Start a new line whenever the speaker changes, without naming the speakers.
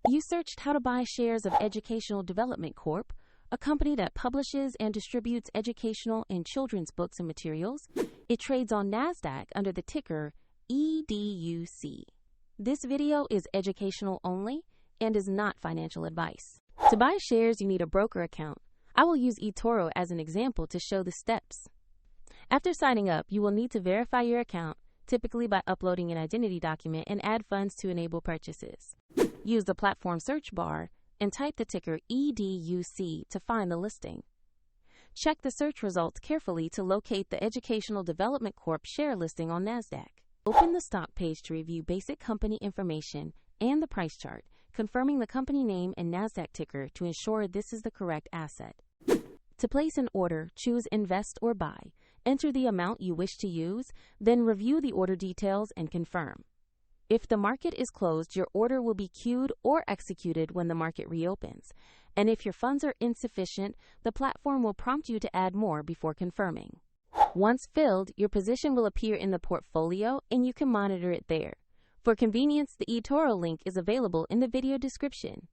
You searched how to buy shares of Educational Development Corp., a company that publishes and distributes educational and children's books and materials. It trades on NASDAQ under the ticker EDUC. This video is educational only and is not financial advice. To buy shares, you need a broker account. I will use eToro as an example to show the steps. After signing up, you will need to verify your account, typically by uploading an identity document, and add funds to enable purchases. Use the platform search bar and type the ticker EDUC to find the listing. Check the search results carefully to locate the Educational Development Corp share listing on NASDAQ. Open the stock page to review basic company information and the price chart, confirming the company name and NASDAQ ticker to ensure this is the correct asset. To place an order, choose Invest or Buy. Enter the amount you wish to use, then review the order details and confirm. If the market is closed, your order will be queued or executed when the market reopens. And if your funds are insufficient, the platform will prompt you to add more before confirming. Once filled, your position will appear in the portfolio and you can monitor it there. For convenience, the eToro link is available in the video description.